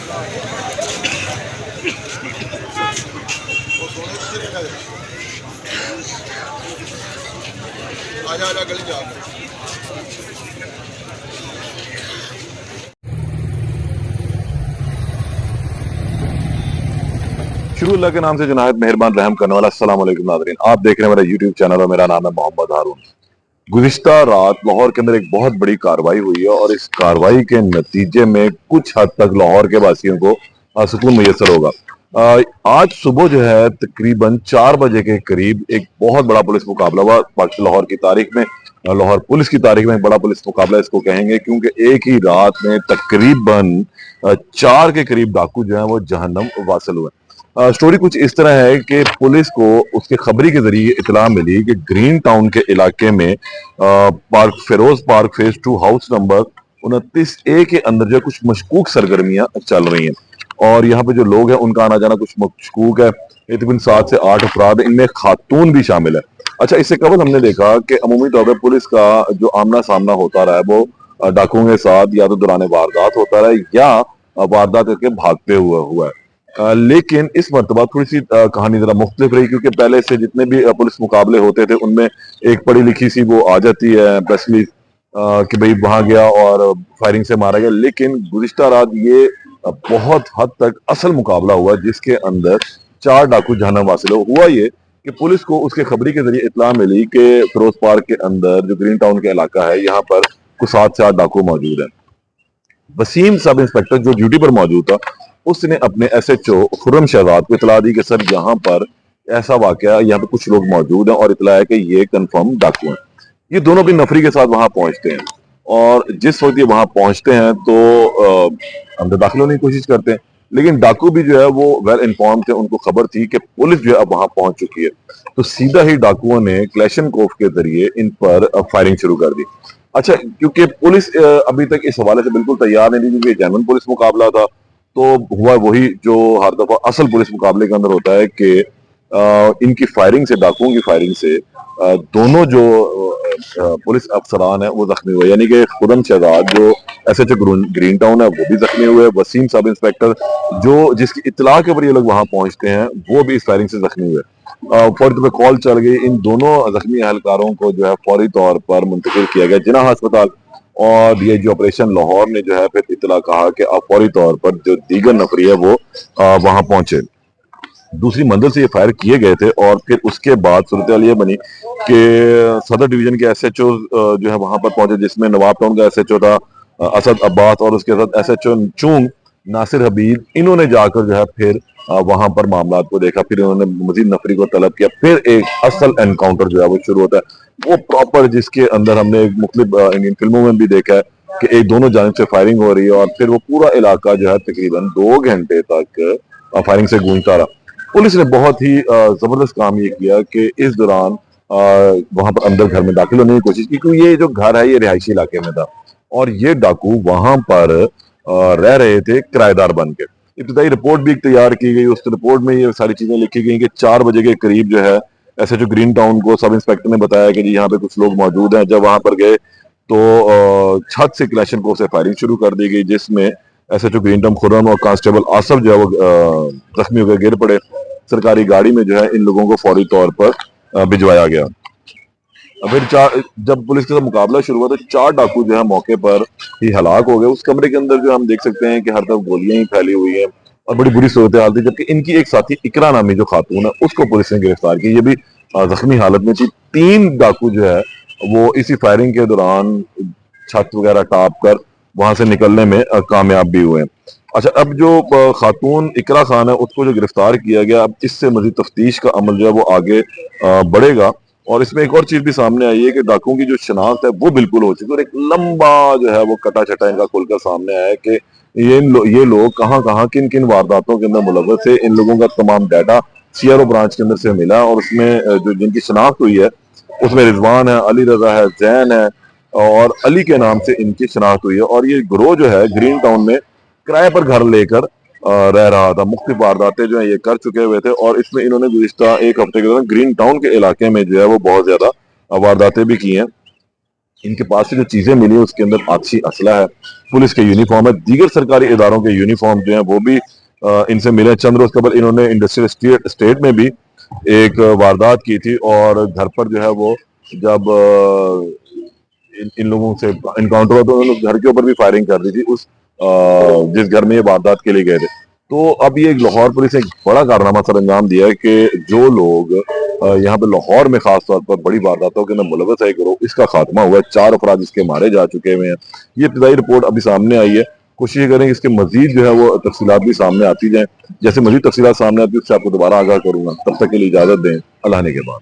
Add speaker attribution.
Speaker 1: आजा आजा गली जा। शुरू अल्लाह के नाम से जुनायद मेहरबान रहम करने वाला। अस्सलाम वालेकुम नाज़रीन, आप देख रहे हैं मेरा यूट्यूब चैनल और मेरा नाम है मोहम्मद हारून। गुज़िश्ता रात लाहौर के अंदर एक बहुत बड़ी कार्रवाई हुई है और इस कार्रवाई के नतीजे में कुछ हद तक लाहौर के वासियों को सुकून मुयसर होगा। आज सुबह जो है तकरीबन 4 बजे के करीब एक बहुत बड़ा पुलिस मुकाबला हुआ लाहौर की तारीख में। लाहौर पुलिस की तारीख में एक बड़ा पुलिस मुकाबला इसको कहेंगे, क्योंकि एक ही रात में तकरीबन 4 के करीब डाकू जो है वो जहन्नम वासिल हुए। स्टोरी कुछ इस तरह है कि पुलिस को उसके खबरी के जरिए इतला मिली कि ग्रीन टाउन के इलाके में park Firoz park phase 2 house number 29A के अंदर जो कुछ मशकूक सरगर्मियां चल रही हैं और यहाँ पे जो लोग हैं उनका आना जाना कुछ मशकूक है। तकरीबन 7 से 8 अफराद, इनमें खातून भी शामिल है। अच्छा, इससे कबल हमने देखा कि अमूमी तौर पर पुलिस का जो आमना सामना होता रहा है वो डाकुओं के साथ या तो दौरान वारदात होता रहा है या वारदात करके भागते हुआ है। लेकिन इस मरतबा थोड़ी सी कहानी जरा मुख्तलिफ रही, क्योंकि पहले से जितने भी पुलिस मुकाबले होते थे उनमें एक पढ़ी लिखी सी वो आ जाती है प्रेसली कि भाई वहां गया और फायरिंग से मारा गया। लेकिन गुज़िश्ता रात ये बहुत हद तक असल मुकाबला हुआ जिसके अंदर 4 डाकू जहन्नम वासिल हुआ। ये कि पुलिस को उसके खबरी के जरिए इतला मिली कि फिरोज पार्क के अंदर जो ग्रीन टाउन के इलाका है यहाँ पर कुछ 7 से 8 डाकू मौजूद है। वसीम सब इंस्पेक्टर जो ड्यूटी पर मौजूद था उसने अपने SHO खुर्रम शहजाद को इतला दी कि सर यहाँ पर ऐसा वाकया, यहाँ पे कुछ लोग मौजूद हैं और इतला है कि ये कंफर्म डाकू हैं। ये दोनों भी नफरी के साथ वहां पहुंचते हैं और जिस वक्त ये वहां पहुंचते हैं तो अंदर दाखिल होने की कोशिश करते हैं, लेकिन डाकू भी जो है वो वेल इन्फॉर्म थे, उनको खबर थी कि पुलिस जो है अब वहां पहुंच चुकी है। तो सीधा ही डाकुओं ने क्लैशनकोफ के जरिए इन पर फायरिंग शुरू कर दी। अच्छा, क्योंकि पुलिस अभी तक इस हवाले से बिल्कुल तैयार नहीं थी, क्योंकि जेन्युइन पुलिस मुकाबला था, तो हुआ वही जो हर दफा असल पुलिस मुकाबले के अंदर होता है कि इनकी फायरिंग से, डाकुओं की फायरिंग से दोनों जो पुलिस अफसरान है वो जख्मी हुए। यानी कि खुर्रम शहजाद जो SHO ग्रीन टाउन है वो भी जख्मी हुए, वसीम सब इंस्पेक्टर जो जिसकी इतला के ऊपर ये लोग वहां पहुंचते हैं वो भी इस फायरिंग से जख्मी हुए। फौरी तौर पर कॉल चल गई, इन दोनों जख्मी अहलकारों को जो है फौरी तौर पर मुंतकिल किया गया जिना अस्पताल। और ये जो ऑपरेशन लाहौर ने जो है फिर इतला कहा कि अब फौरी तौर पर जो दीगर नफरी है वो वहां पहुंचे। दूसरी मंजिल से ये फायर किए गए थे और फिर उसके बाद सूरत ये बनी कि सदर डिवीजन के SHO जो है वहां पर पहुंचे, जिसमें नवाब टाउन का SHO था असद अब्बास और उसके साथ SHO चूंग नासिर हबीब। इन्होंने जाकर जो है फिर वहां पर मामला को देखा, फिर इन्होंने मजीद नफरी को तलब किया। फिर एक असल एनकाउंटर जो है वो शुरू होता है, वो प्रॉपर जिसके अंदर हमने मुख्तलिफ इंडियन फिल्मों में भी देखा है कि एक दोनों जानिब से फायरिंग हो रही है और फिर वो पूरा इलाका जो है तकरीबन 2 घंटे तक फायरिंग से गूंजता रहा। पुलिस ने बहुत ही जबरदस्त काम ये किया कि इस दौरान वहां पर अंदर घर में दाखिल होने की कोशिश की, क्योंकि ये जो घर है ये रिहायशी इलाके में था और ये डाकू वहां पर रह रहे थे किराएदार बन के। इब्तदाई रिपोर्ट भी तैयार की गई, उस रिपोर्ट में ये सारी चीजें लिखी गई कि 4 बजे के करीब जो है SHO ग्रीन टाउन को सब इंस्पेक्टर ने बताया कि जी यहाँ पे कुछ लोग मौजूद हैं। जब वहां पर गए तो छत से क्लैशनकोफ से फायरिंग शुरू कर दी गई, जिसमें SHO ग्रीन टाउन खुर्रम और कांस्टेबल आसफ जो है वो जख्मी होकर गिर पड़े। सरकारी गाड़ी में जो है इन लोगों को फौरी तौर पर भिजवाया गया। फिर जब पुलिस के साथ मुकाबला शुरू हुआ तो 4 डाकू जो है मौके पर ही हलाक हो गए। उस कमरे के अंदर जो हम देख सकते हैं कि हर तरफ गोलियां ही फैली हुई हैं और बड़ी बुरी सूरत हाल थी, जबकि इनकी एक साथी इकरा नामी जो खातून है उसको पुलिस ने गिरफ्तार की, ये भी जख्मी हालत में थी। 3 डाकू जो है वो इसी फायरिंग के दौरान छत वगैरह टाप कर वहां से निकलने में कामयाब भी हुए। अच्छा, अब जो खातून इकरा खान है उसको जो गिरफ्तार किया गया, अब इससे मजीद तफ्तीश का अमल जो है वो आगे बढ़ेगा। और इसमें एक और चीज भी सामने आई है कि डाकुओं की जो शनाख्त है वो बिल्कुल हो चुकी है और एक लंबा जो है वो कटा छटा इनका खुलकर सामने आया है कि ये लोग कहाँ कहाँ किन किन वारदातों के अंदर मुलव्वस है। इन लोगों का तमाम डाटा CRO ब्रांच के अंदर से मिला और उसमें जो जिनकी शनाख्त हुई है उसमें रिजवान है, अली रजा है, जैन है और अली के नाम से इनकी शनाख्त हुई है। और ये ग्रोह जो है ग्रीन टाउन में किराए पर घर लेकर रह रहा था। मुख्तलिफ वारदातें जो है ये कर चुके हुए थे और इसमें इन्होंने गुज़िश्ता 1 हफ्ते के दौरान ग्रीन टाउन के इलाके में जो है वो बहुत ज्यादा वारदातें भी की हैं। इनके पास से जो चीजें मिली उसके अंदर आतिशी असला है, पुलिस के यूनिफॉर्म है, दीगर सरकारी इदारों के यूनिफॉर्म जो है वो भी इनसे मिले। चंद रोज कबल इन्होंने इंडस्ट्रियल स्टेट में भी एक वारदात की थी और घर पर जो है वो जब इन लोगों से इनकाउंटर हुआ तो उन्होंने घर के ऊपर भी फायरिंग कर दी थी उस जिस घर में ये वारदात के लिए गए थे। तो अब ये लाहौर पुलिस ने एक बड़ा कारनामा सर अंजाम दिया है कि जो लोग यहाँ पे लाहौर में खास तौर पर बड़ी वारदातों के अंदर मुलव्वस है गिरोह, इसका खात्मा हुआ है। 4 अफराद इसके मारे जा चुके हुए हैं। ये इब्तदाई रिपोर्ट अभी सामने आई है। कोशिश करें कि इसके मजीद जो है वो तफसीलात भी सामने आती जाए। जैसे मजीद तफसीलात सामने आती है उससे आपको दोबारा आगाह करूंगा। तब तक के लिए इजाजत दें। अल्लाह ने के बाद।